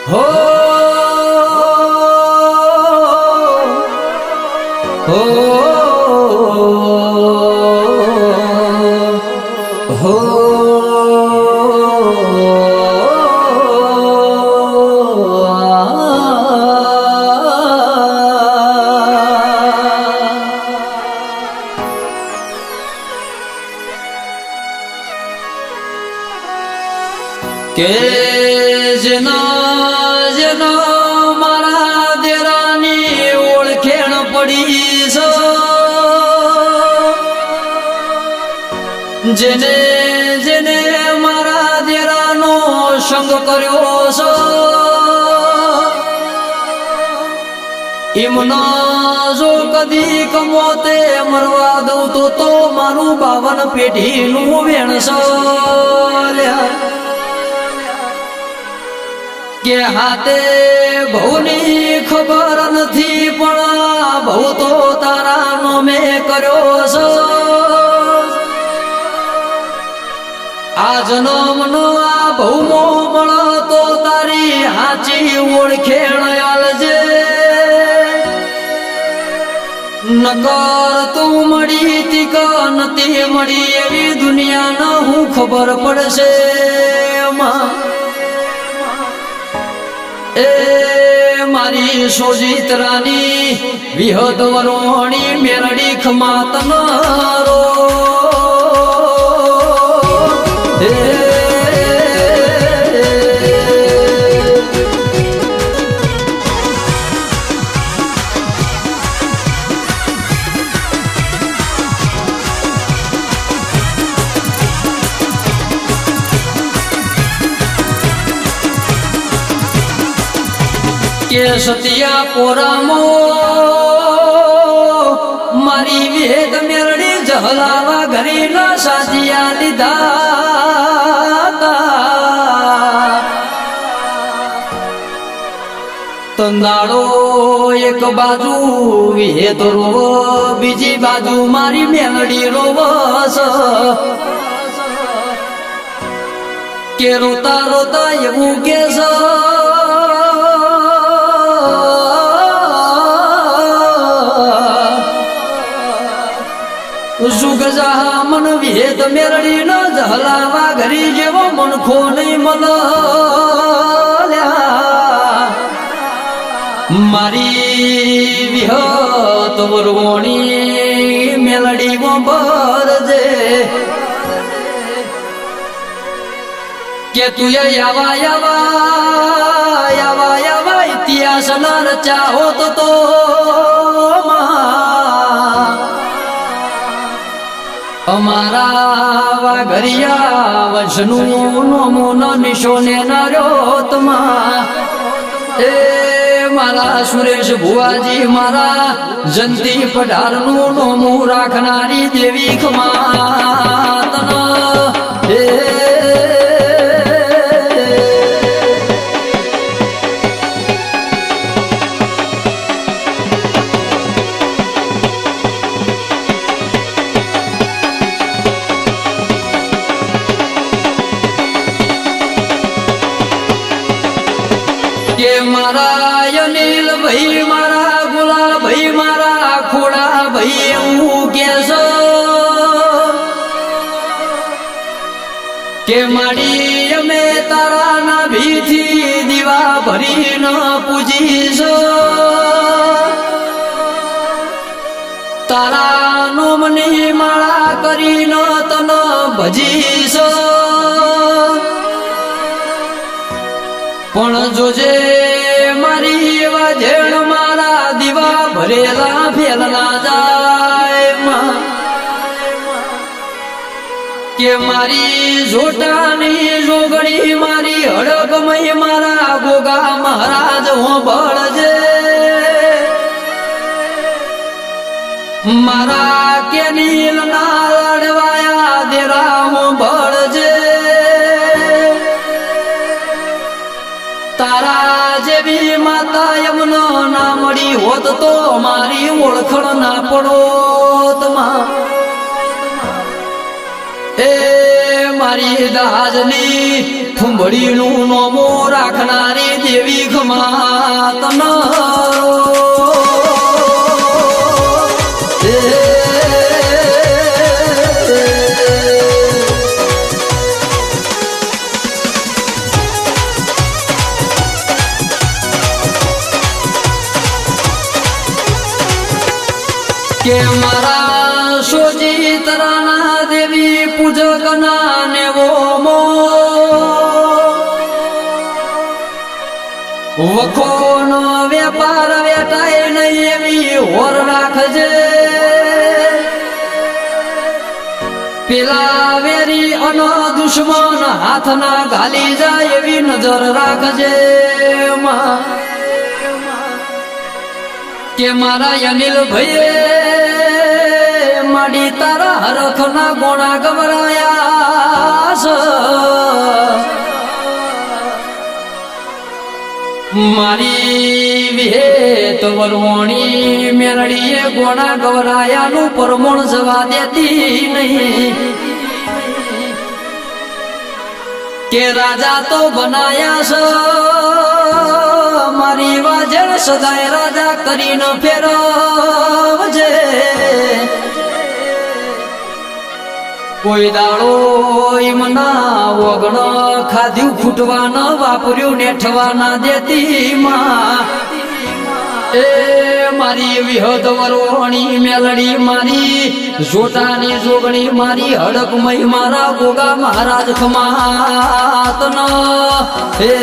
हो हो हो के जना जना मारा देरानी ओळखेण पड़ी सो जेने जेने मारा देरानो संग कर्यो सो इमना जो कदी कमोते मरवा दઉં तो मारू 52 પેઢીનું વેણસો के हाथे बहुनी खबर नथी पण बहु तो तारा नो में कर्यो छो आ जनमनो आ बहुमो पण तो तारी हाची ओळखेण आलजे नकर तू मળી ती क नती मળી एवी दुनिया न हूँ खबर पड़शे मा ए मारी सोजीत रानी विहद वरोणी मेरडी खमातन रो के सतिया पोरामो मारी वेद मेरडी जहलावा घरी न साजिया लीधा तंदाड़ो एक बाजू वेद रोव बीजी बाजू मारी मेलडी रोवस के रोता रोता एवं केस जुग जहा मन वेद मेरडी न जहलावा घरी जेवो मनखो नहीं मल्या मारी विहत वरवणी मेलडी वो बरजे के तुया यावा यावा यावा यावा इतिहास न रचाहो तो अमारा वाघरिया वंशनु नोमो न निशोने नार्योतमा ए मारा सुरेश भुवाजी मारा जंती पढ़ारनु नोमो राखनारी देवी खमातन ए के मारा अनिल भाई मारा गुलाल भाई मारा खोड़ा भाई केस के माड़ी अमे तारा ना भी थी दीवा भरी न पूजीस तारा नो मनी माला करी न तन भजीस पण जोजे मारी वाजेण मारा दीवा भरेला फेलना जाय के मारी जोटानी जोगड़ी मारी हड़कमय मारा गोगा महाराज हो बळजे मारा के नील ना लड़वाया देरा हो बळजे तारा जेवी माता यमुना ना मળી હોત તો મારી ઓળખણ ના પડોત માં ए मारी દાજની થુંબડીનું નોમો રાખનારી દેવી ખમાતન કે મારા સોજી તરાના દેવી પૂજક ના નેવો મો વખો નો વેપાર વેટાય નહીં એવી હોર રાખજે પેલા વેરી અનો દુશ્મન હાથ ના ઘાલી જાય એવી નજર રાખજે કે મારા અનિલ ભાઈએ માડી તારા હરખ ના ગોણા ગવરાયા મારી વિહેત વરવણી મેરડીએ ગોણા ગવરાયાનું પરમણ જવા દેતી નહીં કે રાજા તો બનાયા છે મારી વાજણ સદાય રાજા કરીને ફેરવજે કોઈ દાડો ઈમના ઓગણ ખાધ્યું ખૂટવાના વાપર્યું નેઠવાના દેતી માં એ મારી વિહદ વરોણી મેલડી મારી જોટાની જોગણી મારી હડકમય મારા ગોગા મહારાજ ખમાતન હે